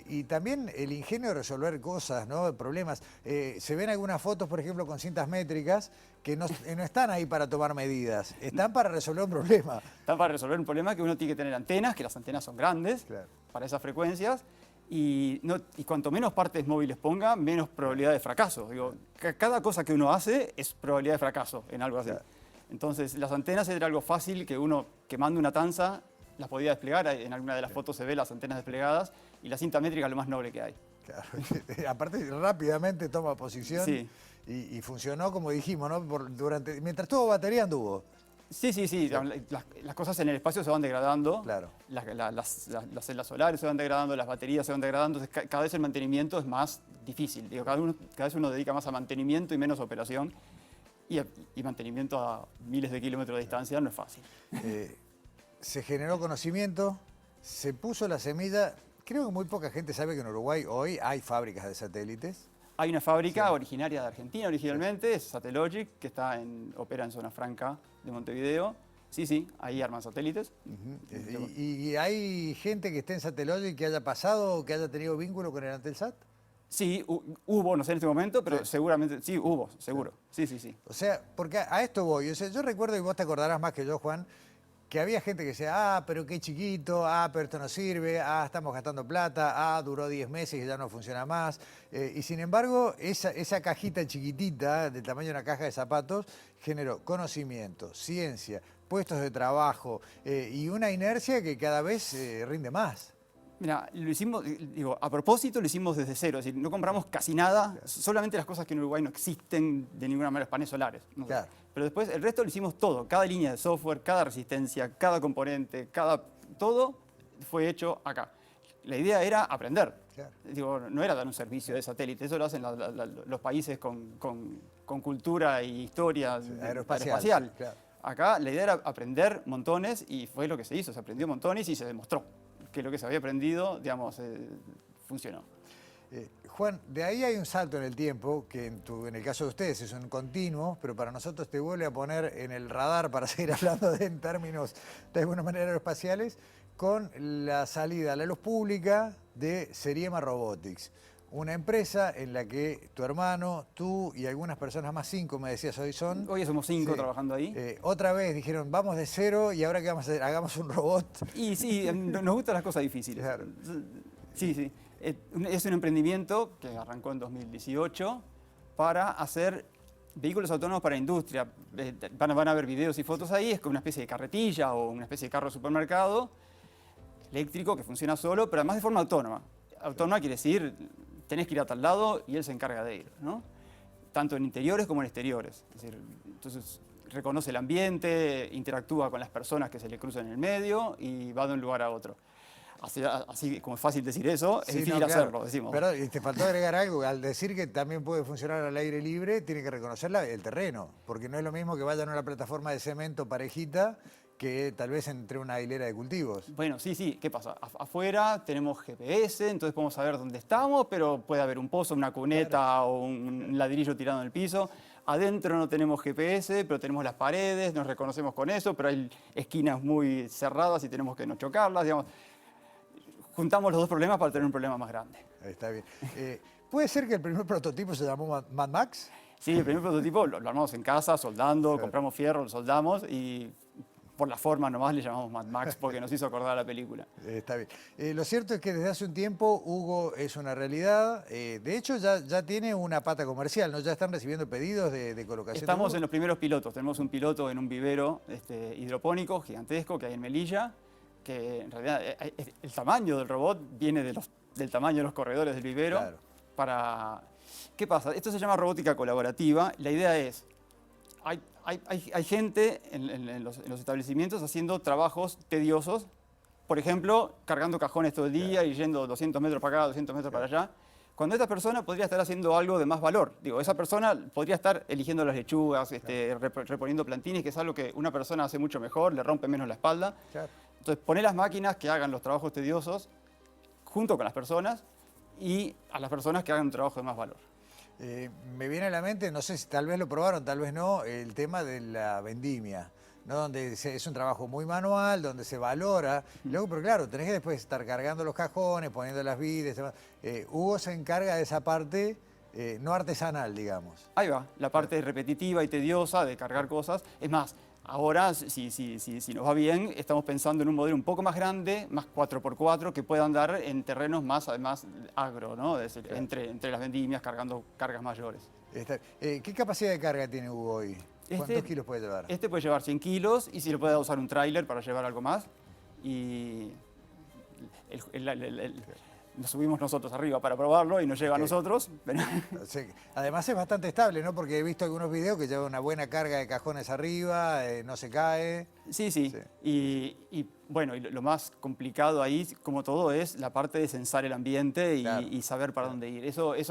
Y también el ingenio de resolver cosas, ¿no? Problemas. Se ven algunas fotos, por ejemplo, con cintas métricas que no están ahí para tomar medidas, están para resolver un problema. Están para resolver un problema que uno tiene que tener antenas, que las antenas son grandes Claro. para esas frecuencias. Y cuanto menos partes móviles ponga, menos probabilidad de fracaso. Digo, cada cosa que uno hace es probabilidad de fracaso en algo así. Claro. Entonces, las antenas era algo fácil que uno quemando una tanza las podía desplegar. En alguna de las fotos se ve las antenas desplegadas y la cinta métrica es lo más noble que hay. Claro. Aparte, rápidamente toma posición Sí. y funcionó como dijimos, ¿no? Mientras estuvo batería anduvo. Sí. Las cosas en el espacio se van degradando. Claro. Las celdas solares se van degradando, las baterías se van degradando. Entonces, cada vez el mantenimiento es más difícil. Digo, cada vez uno dedica más a mantenimiento y menos a operación. Y mantenimiento a miles de kilómetros de distancia no es fácil. Se generó conocimiento, se puso la semilla. Creo que muy poca gente sabe que en Uruguay hoy hay fábricas de satélites. Hay una fábrica originaria de Argentina originalmente, es Satellogic, que opera en Zona Franca de Montevideo. Sí, ahí arman satélites. ¿Y hay gente que esté en Satellogic que haya pasado o que haya tenido vínculo con el Antelsat? Sí, hubo, no sé en este momento, pero Sí. seguramente, sí, hubo, seguro. Sí. O sea, porque a esto voy. O sea, yo recuerdo, y vos te acordarás más que yo, Juan, que había gente que decía, pero qué chiquito, pero esto no sirve, estamos gastando plata, duró 10 meses y ya no funciona más. Y sin embargo, esa cajita chiquitita, del tamaño de una caja de zapatos, generó conocimiento, ciencia, puestos de trabajo y una inercia que cada vez rinde más. Mira, lo hicimos, a propósito lo hicimos desde cero, es decir, no compramos casi nada, solamente las cosas que en Uruguay no existen de ninguna manera, paneles solares. No sé. Claro. Pero después el resto lo hicimos todo, cada línea de software, cada resistencia, cada componente, todo fue hecho acá. La idea era aprender. Claro. No era dar un servicio de satélite, eso lo hacen los países con cultura y historia aeroespacial. Claro. Acá la idea era aprender montones y fue lo que se hizo, se aprendió montones y se demostró que lo que se había aprendido, funcionó. Juan, de ahí hay un salto en el tiempo, que en el caso de ustedes es un continuo, pero para nosotros te vuelve a poner en el radar, para seguir hablando en términos de alguna manera aeroespaciales, con la salida a la luz pública de Seriema Robotics. Una empresa en la que tu hermano, tú y algunas personas más, 5 me decías hoy son. Hoy somos 5 Sí. trabajando ahí. Otra vez dijeron, vamos de cero y ahora ¿qué vamos a hacer? Hagamos un robot. Y sí, nos gustan las cosas difíciles. Claro. Sí. Es un emprendimiento que arrancó en 2018 para hacer vehículos autónomos para industria. Van a ver videos y fotos ahí, es como una especie de carretilla o una especie de carro de supermercado eléctrico que funciona solo, pero además de forma autónoma. Autónoma quiere decir, tenés que ir a tal lado y él se encarga de ir, ¿no? Tanto en interiores como en exteriores. Es decir, entonces reconoce el ambiente, interactúa con las personas que se le cruzan en el medio y va de un lugar a otro. así como es fácil decir eso, es Sí, difícil no, claro. hacerlo, decimos. Pero y te faltó agregar algo, al decir que también puede funcionar al aire libre, tiene que reconocer el terreno, porque no es lo mismo que vayan a una plataforma de cemento parejita que tal vez entre una hilera de cultivos. Bueno, sí, ¿qué pasa? Afuera tenemos GPS, entonces podemos saber dónde estamos, pero puede haber un pozo, una cuneta o un ladrillo tirado en el piso. Adentro no tenemos GPS, pero tenemos las paredes, nos reconocemos con eso, pero hay esquinas muy cerradas y tenemos que no chocarlas, digamos. Juntamos los dos problemas para tener un problema más grande. Está bien. ¿Puede ser que el primer prototipo se llamó Mad Max? Sí, el primer prototipo lo armamos en casa, soldando, Claro. compramos fierro, lo soldamos y por la forma nomás le llamamos Mad Max porque nos hizo acordar a la película. Está bien. Lo cierto es que desde hace un tiempo Hugo es una realidad. De hecho, ya tiene una pata comercial, ¿no? Ya están recibiendo pedidos de colocación. Estamos en los primeros pilotos. Tenemos un piloto en un vivero hidropónico gigantesco que hay en Melilla, que en realidad el tamaño del robot viene del tamaño de los corredores del vivero. Claro. ¿Qué pasa? Esto se llama robótica colaborativa. La idea es, hay gente en los establecimientos haciendo trabajos tediosos, por ejemplo, cargando cajones todo el día y yendo 200 metros para acá, 200 metros para allá. Cuando esta persona podría estar haciendo algo de más valor. Digo, esa persona podría estar eligiendo las lechugas, reponiendo plantines, que es algo que una persona hace mucho mejor, le rompe menos la espalda. Claro. Entonces, poner las máquinas que hagan los trabajos tediosos junto con las personas y a las personas que hagan un trabajo de más valor. Me viene a la mente, no sé si tal vez lo probaron, tal vez no, el tema de la vendimia, ¿no? Donde es un trabajo muy manual, donde se valora. Luego, pero claro, tenés que después estar cargando los cajones, poniendo las vides. Hugo se encarga de esa parte no artesanal, digamos. Ahí va, la parte repetitiva y tediosa de cargar cosas. Es más, ahora, si nos va bien, estamos pensando en un modelo un poco más grande, más 4x4, que pueda andar en terrenos más, además, agro, ¿no? Es decir, entre las vendimias, cargando cargas mayores. ¿Qué capacidad de carga tiene Hugo hoy? ¿Cuántos kilos puede llevar? Este puede llevar 100 kilos y si le puede usar un tráiler para llevar algo más. Y nos subimos nosotros arriba para probarlo y nos lleva a nosotros. Pero... Sí. Además es bastante estable, ¿no? Porque he visto algunos videos que lleva una buena carga de cajones arriba, no se cae. Sí. Y bueno, y lo más complicado ahí, como todo, es la parte de censar el ambiente y saber para dónde ir. Eso es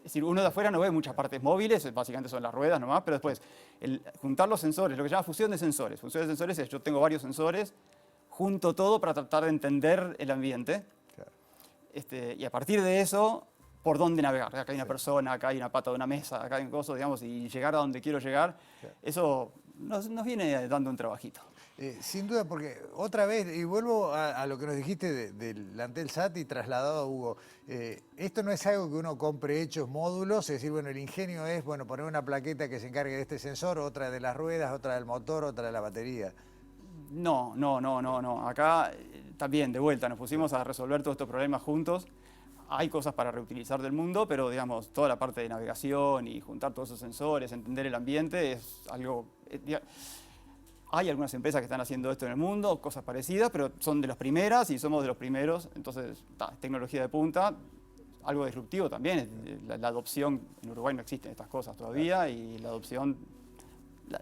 decir, uno de afuera no ve muchas partes móviles, básicamente son las ruedas nomás, pero después juntar los sensores, lo que se llama fusión de sensores. Fusión de sensores es, yo tengo varios sensores, junto todo para tratar de entender el ambiente. Y a partir de eso, por dónde navegar. Acá hay una persona, acá hay una pata de una mesa, acá hay un coso, digamos, y llegar a donde quiero llegar, eso nos viene dando un trabajito. Sin duda, porque otra vez, y vuelvo a lo que nos dijiste del Antelsat y trasladado a Hugo, esto no es algo que uno compre hechos módulos, es decir, bueno, el ingenio es, bueno, poner una plaqueta que se encargue de este sensor, otra de las ruedas, otra del motor, otra de la batería. No. Acá también, de vuelta, nos pusimos a resolver todos estos problemas juntos. Hay cosas para reutilizar del mundo, pero digamos, toda la parte de navegación y juntar todos esos sensores, entender el ambiente, es algo... Hay algunas empresas que están haciendo esto en el mundo, cosas parecidas, pero son de las primeras y somos de los primeros. Entonces, tecnología de punta, algo disruptivo también. La adopción, en Uruguay no existen estas cosas todavía y la adopción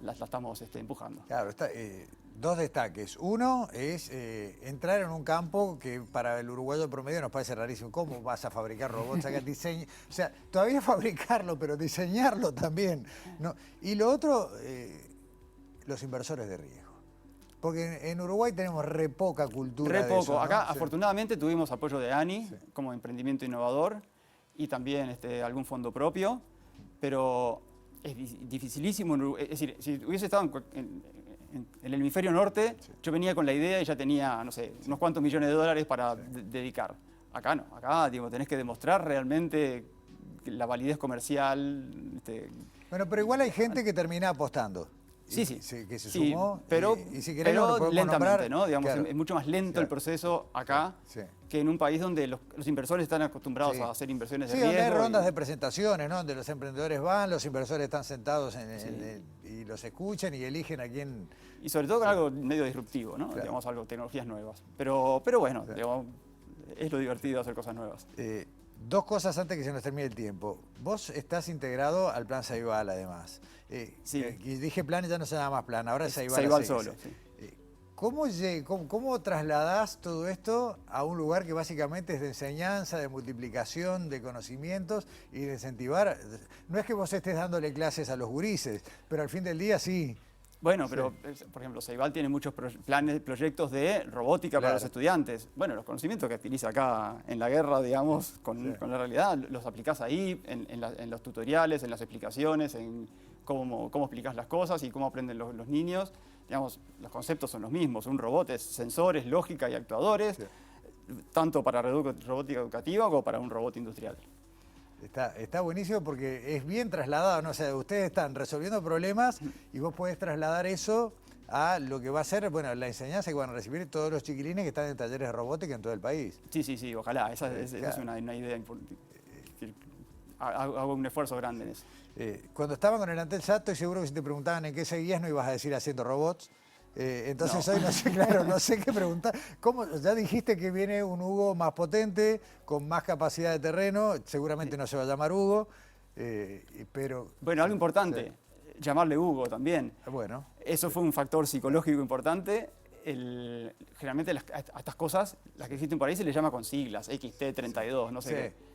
la estamos empujando. Claro, dos destaques. Uno es entrar en un campo que para el uruguayo promedio nos parece rarísimo. ¿Cómo vas a fabricar robots? O sea, todavía fabricarlo, pero diseñarlo también, ¿no? Y lo otro, los inversores de riesgo. Porque en Uruguay tenemos re poca cultura de eso, ¿no? Acá, Sí. Afortunadamente, tuvimos apoyo de ANI como emprendimiento innovador y también algún fondo propio, pero es dificilísimo. Es decir, si hubiese estado en el hemisferio norte, yo venía con la idea y ya tenía, no sé, unos cuantos millones de dólares para dedicar. Acá no, acá tenés que demostrar realmente la validez comercial. Bueno, pero igual hay gente que termina apostando. Sí. Que se sumó. Pero, y si querés, lo podemos lentamente, nombrar, ¿no? Digamos, claro. es mucho más lento el proceso acá que en un país donde los inversores están acostumbrados a hacer inversiones de riesgo. Sí, donde hay rondas de presentaciones, ¿no? Donde los emprendedores van, los inversores están sentados y los escuchan y eligen a quién... Y sobre todo con algo medio disruptivo, ¿no? Claro. Digamos, tecnologías nuevas. Pero bueno, digamos, es lo divertido hacer cosas nuevas. Dos cosas antes que se nos termine el tiempo. Vos estás integrado al plan Ceibal, además. Sí. Y dije plan y ya no se llama más plan, ahora es Ceibal. Ceibal solo, sí. ¿Cómo trasladás todo esto a un lugar que básicamente es de enseñanza, de multiplicación, de conocimientos y de incentivar? No es que vos estés dándole clases a los gurises, pero al fin del día sí. Bueno, pero por ejemplo, Ceibal tiene muchos proyectos de robótica para los estudiantes. Bueno, los conocimientos que utiliza acá en la guerra, digamos, con la realidad, los aplicás ahí, en los tutoriales, en las explicaciones, en cómo explicás las cosas y cómo aprenden los niños. Digamos, los conceptos son los mismos. Un robot es sensores, lógica y actuadores, tanto para robótica educativa como para un robot industrial. Está buenísimo porque es bien trasladado, ¿no? O sea, ustedes están resolviendo problemas y vos podés trasladar eso a lo que va a ser, bueno, la enseñanza que van a recibir todos los chiquilines que están en talleres de robótica en todo el país. Sí, ojalá. Esa es una idea importante. Hago un esfuerzo grande en eso. Cuando estaban con el Antelsat, estoy seguro que si te preguntaban en qué seguías no ibas a decir haciendo robots. Entonces hoy no sé, claro, no sé qué preguntar. Ya dijiste que viene un Hugo más potente, con más capacidad de terreno, seguramente no se va a llamar Hugo, pero... Bueno, algo importante, llamarle Hugo también. Bueno. Eso fue un factor psicológico importante. Generalmente a estas cosas, las que existen por ahí, se les llama con siglas, XT32, no sé qué.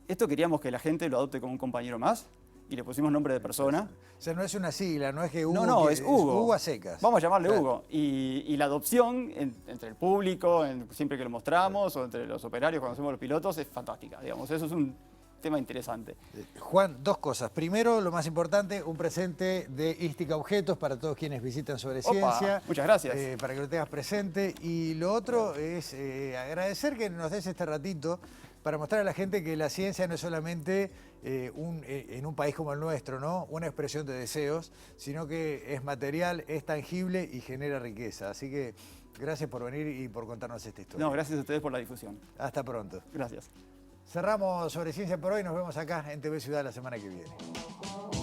Esto queríamos que la gente lo adopte como un compañero más. Y le pusimos nombre de persona. O sea, no es una sigla, no es que Hugo... No, es Hugo. Es Hugo a secas. Vamos a llamarle Hugo. Y la adopción entre el público, siempre que lo mostramos, o entre los operarios cuando hacemos los pilotos, es fantástica. Digamos, eso es un tema interesante. Juan, dos cosas. Primero, lo más importante, un presente de Ística Objetos para todos quienes visitan Sobre Ciencia. Muchas gracias. Para que lo tengas presente. Y lo otro es agradecer que nos des este ratito para mostrar a la gente que la ciencia no es solamente en un país como el nuestro, ¿no? Una expresión de deseos, sino que es material, es tangible y genera riqueza. Así que gracias por venir y por contarnos esta historia. No, gracias a ustedes por la difusión. Hasta pronto. Gracias. Cerramos Sobre Ciencia por hoy. Nos vemos acá en TV Ciudad la semana que viene.